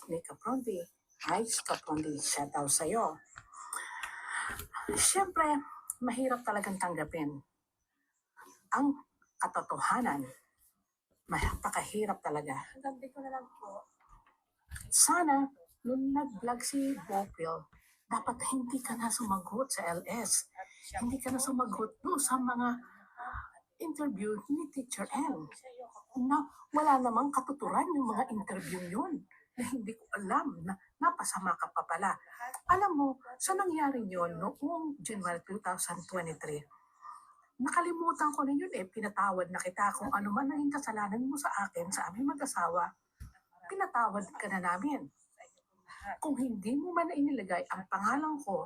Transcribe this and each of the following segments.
ni Kaprondi. Hi, Kaprondi, shout out sa'yo. Siyempre, mahirap talagang tanggapin ang katotohanan. Napakahirap talaga. Hanggang dito na lang po. Sana, nung nag-vlog si Bopil, dapat hindi ka na sumagot sa LS. Hindi ka na sumagot doon sa mga interview ni Teacher N. Na wala namang katuturan yung mga interview yun. Na hindi ko alam na napasama ka pa pala. Alam mo, sa nangyari yun noong January 2023, nakalimutan ko na yun pinatawad na kita kung ano man naging kasalanan mo sa akin, sa aming mag-asawa, pinatawad ka na namin. Kung hindi mo man inilagay ang pangalan ko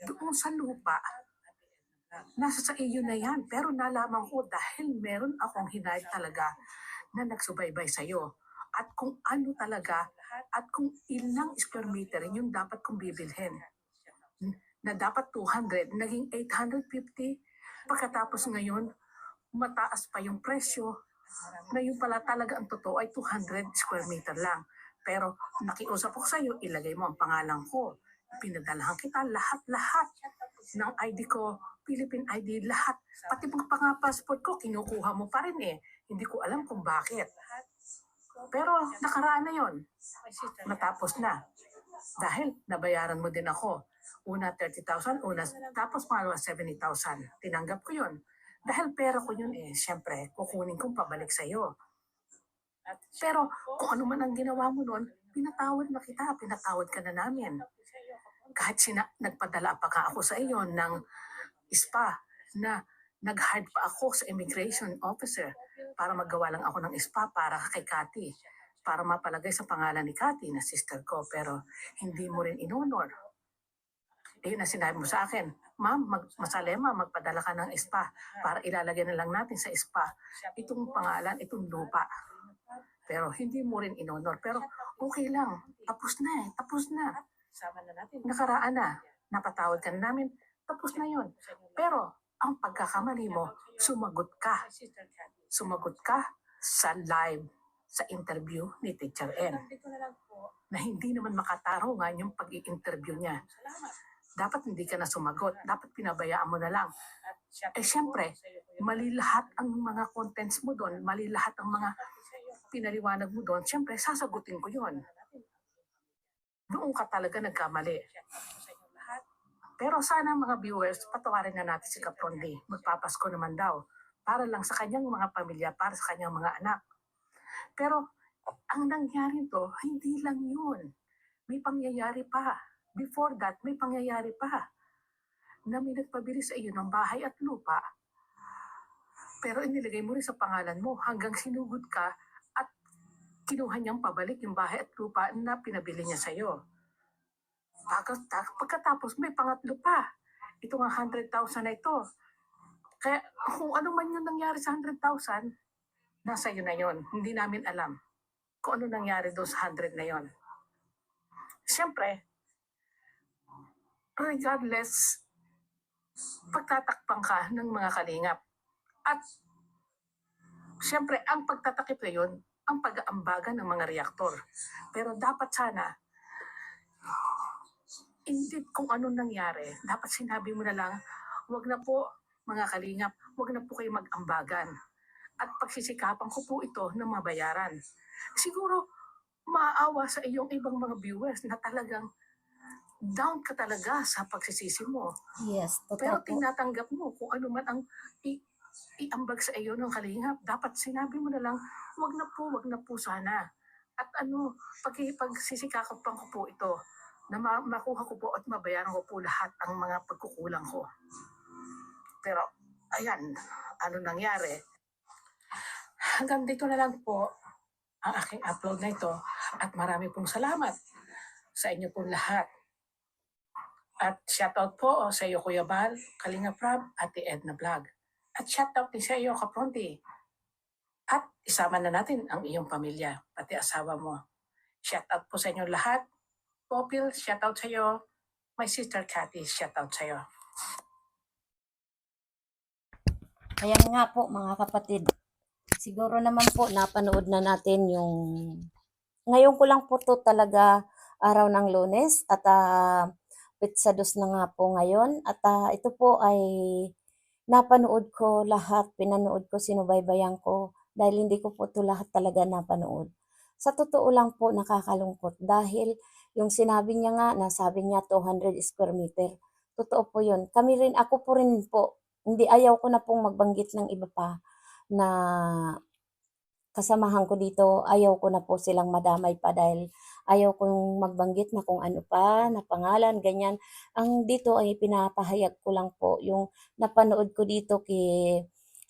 doon sa lupa, nasa sa iyo na yan. Pero nalaman ko dahil meron akong hinayad talaga na nagsubaybay sa iyo. At kung ano talaga, at kung ilang square meter yung dapat kong bibilhin. Na dapat 200, naging 850. Pagkatapos ngayon, mataas pa yung presyo na yung pala talaga ang totoo ay 200 square meter lang. Pero nakiusap ako sa iyo, ilagay mo ang pangalan ko. Pinadalahan kita lahat-lahat ng ID ko, Philippine ID, lahat. Pati mga passport ko, kinukuha mo pa rin Hindi ko alam kung bakit. Pero nakaraan na yon. Natapos na. Dahil nabayaran mo din ako. Una 30,000, tapos pangalawa 70,000. Tinanggap ko yon. Dahil pera ko yun siyempre, kukunin kong pabalik sa iyo. Pero kung ano man ang ginawa mo noon, pinatawad na kita, pinatawad ka na namin. Kahit nagpadala pa ka ako sa iyo ng spa na nag-hard pa ako sa immigration officer para magawa lang ako ng spa para kay Cathy, para mapalagay sa pangalan ni Cathy na sister ko, pero hindi mo rin inonor. Yun na sinabi mo sa akin, ma'am, masalema, magpadala ka ng spa para ilalagay na lang natin sa spa itong pangalan, itong lupa. Pero hindi mo rin inonor. Pero okay lang, tapos na. Nakaraan na, napatawad ka na namin, tapos na yun. Pero ang pagkakamali mo, sumagot ka sa live, sa interview ni Teacher N. Na hindi naman makatarungan yung pag-i-interview niya. Dapat hindi ka na sumagot. Dapat pinabayaan mo na lang. Siyempre, mali lahat ang mga contents mo doon. Mali lahat ang mga pinaliwanag mo doon. Siyempre, sasagutin ko yon. Doon ka talaga nagkamali. Pero sana mga viewers, patawarin na natin si Kaprondi. Magpapasko naman daw. Para lang sa kanyang mga pamilya, para sa kanyang mga anak. Pero ang nangyari to, hindi lang yun. May pangyayari pa. Before that, may pangyayari pa. Na may nagpabili sa iyo ng bahay at lupa. Pero inilagay mo rin sa pangalan mo hanggang sinugod ka at kinuha niyang pabalik yung bahay at lupa na pinabili niya sa iyo. Pagkatapos may pangatlo pa. Ito nga 100,000 na ito. Kaya kung ano man yung nangyari sa 100,000, nasa iyo na yon. Hindi namin alam kung ano nangyari doon sa 100 na yon. Siyempre, regardless, pagtatakpan ka ng mga kalingap. At siyempre, ang pagtatakip na yun, ang pag-aambagan ng mga reaktor. Pero dapat sana, hindi kung ano nangyari, dapat sinabi mo na lang, wag na po mga kalingap, wag na po kayo mag-ambagan. At pagsisikapan ko po ito na mabayaran. Siguro, maawa sa iyong ibang mga viewers na talagang down ka talaga sa pagsisisi mo. Yes, pero tinatanggap mo kung ano man ang iambag sa iyo ng kalingap. Dapat sinabi mo na lang, wag na po sana. At pagsisikapan ko po ito, na makuha ko po at mabayaran ko po lahat ang mga pagkukulang ko. Pero, ayan, ano nangyari? Hanggang dito na lang po ang aking upload na ito at marami pong salamat sa inyo pong lahat. At shoutout po sa iyo Kuya Bal, Kalinga Prab, Ate Edna Vlog. At shoutout din sa iyo Kapronti. At isama na natin ang iyong pamilya, pati asawa mo. Shoutout po sa inyo lahat. Popil, shoutout sa iyo. My sister Cathy, shoutout sa iyo. Ayan nga po mga kapatid. Siguro naman po napanood na natin yung Ngayon ko lang po 'to talaga araw ng Lunes at, petsa 2 na nga po ngayon at, ito po ay napanood ko lahat, pinanood ko, sinubaybayan ko dahil hindi ko po 'to lahat talaga napanood. Sa totoo lang po nakakalungkot dahil yung sinabi niya nga na sabi niya 200 square meter, totoo po yun. Ako po rin po, hindi ayaw ko na pong magbanggit ng iba pa na kasamahan ko dito, ayaw ko na po silang madamay pa dahil ayaw kong magbanggit na kung ano pa na pangalan, ganyan. Ang dito ay pinapahayag ko lang po yung napanood ko dito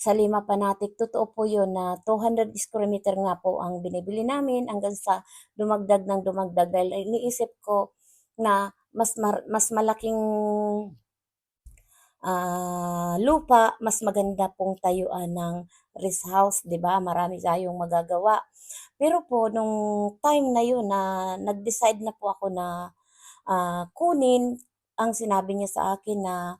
Salima Panatic. Totoo po yun na 200 square meter nga po ang binibili namin hanggang sa dumagdag ng dumagdag dahil iniisip ko na mas malaking lupa, mas maganda pong tayuan ng rest house, 'di ba? Marami tayong magagawa. Pero po nung time na yun na nag-decide na po ako na, kunin, ang sinabi niya sa akin na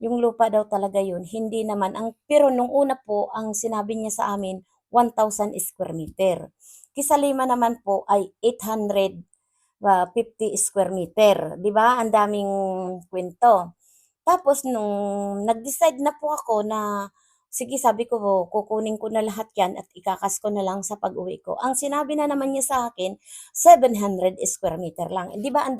yung lupa daw talaga yun, hindi naman pero nung una po ang sinabi niya sa amin 1,000 square meter. Kisalima naman po ay 850 square meter, 'di ba? Ang daming kwento. Tapos nung nag-decide na po ako na, sige sabi ko kukunin ko na lahat 'yan at ikakas ko na lang sa pag-uwi ko. Ang sinabi na naman niya sa akin 700 square meter lang. 'Di ba ang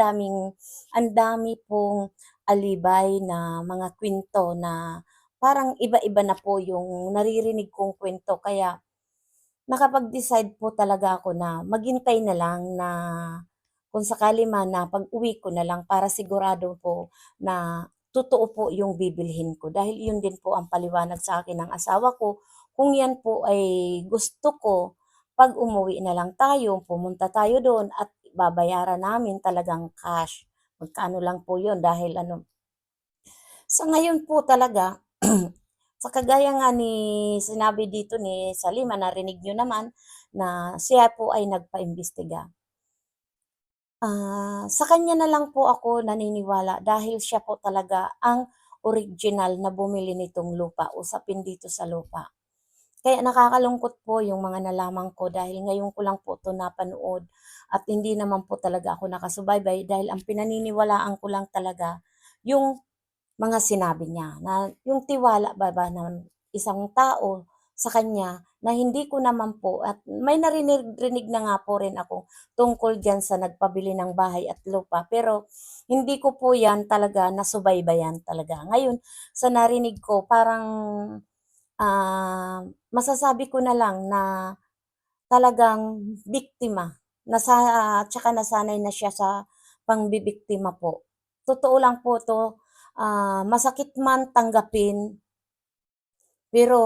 dami pong alibay na mga kwento na parang iba-iba na po yung naririnig kong kwento kaya nakapag-decide po talaga ako na maghintay na lang na kung sakali man na pag-uwi ko na lang para sigurado po na totoo po yung bibilhin ko. Dahil yun din po ang paliwanag sa akin ng asawa ko, kung yan po ay gusto ko, 'pag umuwi na lang tayo, pumunta tayo doon at babayaran namin talagang cash. Magkano lang po yun dahil sa ngayon po talaga, sa kagaya nga ni sinabi dito ni Salima, narinig niyo naman na siya po ay nagpaimbestiga. Sa kanya na lang po ako naniniwala dahil siya po talaga ang original na bumili nitong lupa, usapin dito sa lupa. Kaya nakakalungkot po yung mga nalaman ko dahil ngayon ko lang po 'to napanood at hindi naman po talaga ako nakasubaybay dahil ang pinaniniwalaan ko lang talaga yung mga sinabi niya na yung tiwala ba ng isang tao sa kanya na hindi ko naman po at may narinig na nga po rin ako tungkol diyan sa nagpabili ng bahay at lupa pero hindi ko po 'yan talaga nasubaybayan talaga. Ngayon sa narinig ko parang, masasabi ko na lang na talagang biktima, tsaka nasanay na siya sa pangbibiktima po. Totoo lang po 'to, masakit man tanggapin, pero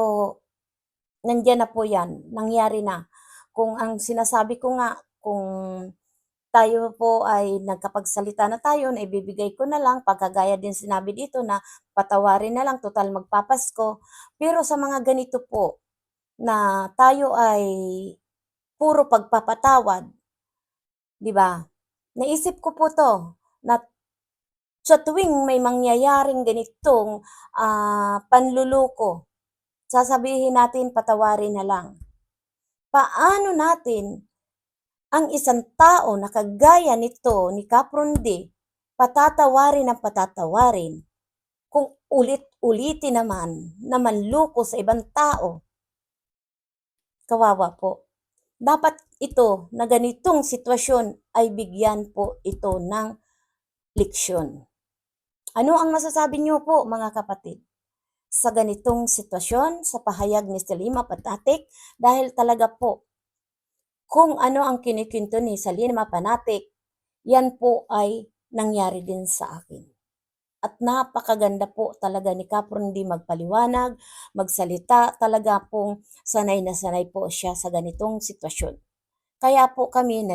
nandiyan na po 'yan, nangyari na. Kung ang sinasabi ko nga, kung tayo po ay nagkapagsalita na tayo na ibibigay ko na lang, pagkagaya din sinabi dito na patawarin na lang tutal magpapasko. Pero sa mga ganito po na tayo ay puro pagpapatawad, 'di ba? Naisip ko po 'to na sa tuwing may mangyayaring ganitong, panluloko, sasabihin natin patawarin na lang. Paano natin ang isang tao na kagaya nito ni Kapronde patatawarin ng patatawarin kung ulit-ulitin naman na manloko sa ibang tao? Kawawa po. Dapat ito na ganitong sitwasyon ay bigyan po ito ng leksyon. Ano ang masasabi niyo po mga kapatid? Sa ganitong sitwasyon, sa pahayag ni Salima Panatic, dahil talaga po, kung ano ang kinikwento ni Salima Panatic, yan po ay nangyari din sa akin. At napakaganda po talaga ni Kapron magpaliwanag, magsalita, talaga pong sanay na sanay po siya sa ganitong sitwasyon. Kaya po kami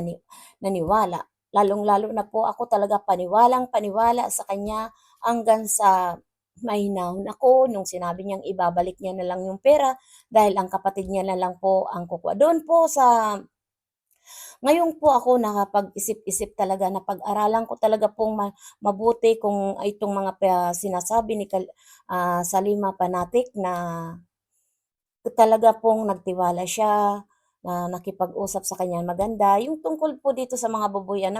naniwala, lalong-lalo na po ako talaga paniwalang-paniwala sa kanya hanggang sa mahinahon ako nung sinabi niyang ibabalik niya na lang yung pera dahil ang kapatid niya na lang po ang kukuha. Doon po ngayon po ako nakapag-isip-isip talaga na pag-aralan ko talaga pong mabuti kung itong mga sinasabi ni Salima Panatic na talaga pong nagtiwala siya, na nakipag-usap sa kanya maganda. Yung tungkol po dito sa mga babuyan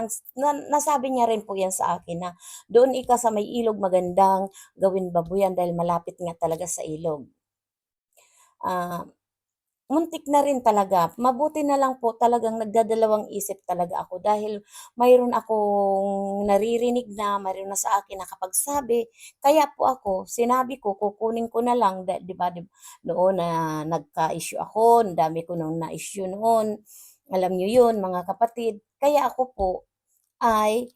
nasabi niya rin po 'yan sa akin na, "Doon ika sa may ilog magandang gawin babuyan dahil malapit nga talaga sa ilog." Ah, Muntik na rin talaga. Mabuti na lang po talagang nagdadalawang isip talaga ako dahil mayroon akong naririnig na mayroon na sa akin nakapagsabi. Kaya po ako, sinabi ko kukunin ko na lang 'di ba, noon na nagka-issue ako, ang dami ko ng na-issue noon. Alam niyo 'yun mga kapatid. Kaya ako po ay,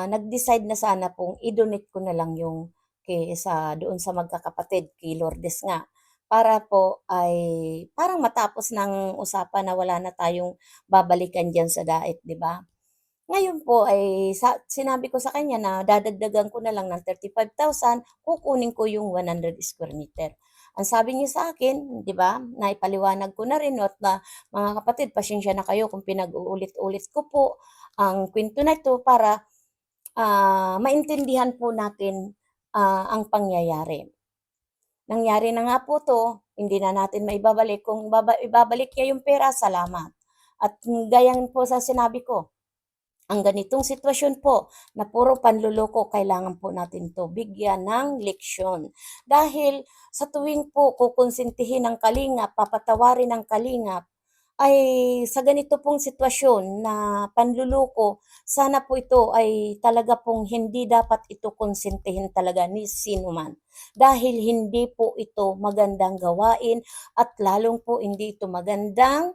nag-decide na sana pong i-donate ko na lang yung doon sa magkakapatid, kay Lourdes nga. Para po ay parang matapos ng usapan na wala na tayong babalikan diyan sa daet, 'di ba? Ngayon po ay sinabi ko sa kanya na dadagdagan ko na lang ng 35,000, kukunin ko yung 100 square meter. Ang sabi niya sa akin, 'di ba, naipaliwanag ko na rin at na, "Mga kapatid, pasensya na kayo kung pinag-uulit-ulit ko po ang kuwento na ito para, maintindihan po natin, ang pangyayari. Nangyari na nga po 'to, hindi na natin maibabalik. Kung ibabalik niya yung pera, salamat. At gaya po sa sinabi ko, ang ganitong sitwasyon po na puro panloloko, kailangan po natin 'to bigyan ng leksyon. Dahil sa tuwing po kukonsintihin ng kalingap, papatawarin ng kalingap, ay sa ganito pong sitwasyon na panloloko, sana po ito ay talaga pong hindi dapat ito konsintihin talaga ni sino man. Dahil hindi po ito magandang gawain at lalong po hindi ito magandang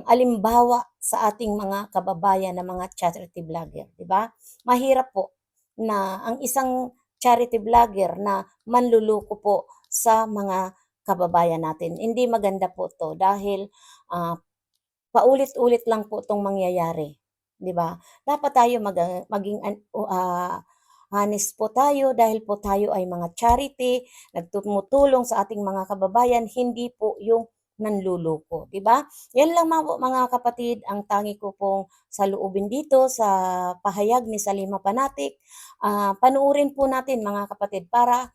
alimbawa sa ating mga kababayan na mga charity vlogger, 'di ba? Mahirap po na ang isang charity vlogger na manloloko po sa mga kababayan natin. Hindi maganda po 'to dahil, ah, paulit-ulit lang po 'tong mangyayari, 'di ba? Dapat tayo maging honest po tayo dahil po tayo ay mga charity, tumutulong sa ating mga kababayan, hindi po yung nanloloko, 'di ba? 'Yan lang mga kapatid ang tangi ko pong saloobin dito sa pahayag ni Salima Panatic. Panoorin po natin mga kapatid para,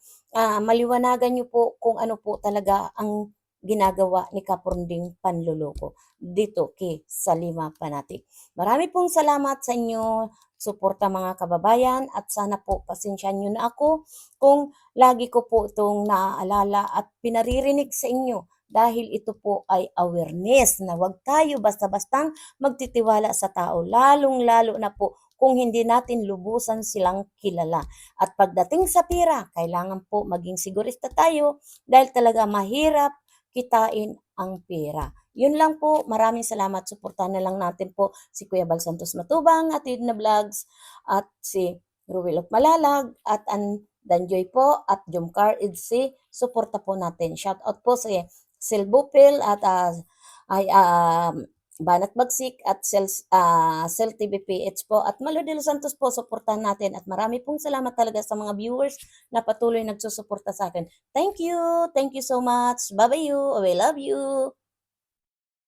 maliwanagan niyo po kung ano po talaga ang ginagawa ni Kapurnding panloloko dito kay Salima Panatic. Marami pong salamat sa inyo suporta mga kababayan at sana po pasensyahan niyo na ako kung lagi ko po itong naaalala at pinaririnig sa inyo dahil ito po ay awareness na huwag tayo basta-bastang magtitiwala sa tao, lalong-lalo na po kung hindi natin lubusan silang kilala. At pagdating sa pera, kailangan po maging sigurista tayo dahil talaga mahirap kitain ang pera. Yun lang po, maraming salamat. Suportahan na lang natin po si Kuya Bal Santos Matubang at Edna Vlogs at si Ruel of Malalag at Danjoy po at Jomcar Idsi. Suporta po natin. Shout out po si Silbupil at Banat Bagsik at Cel TVPH po at Malo de los Santos po, suportahan natin at marami pong salamat talaga sa mga viewers na patuloy nagsusuporta sa akin. Thank you so much. Bye-bye you. I love you.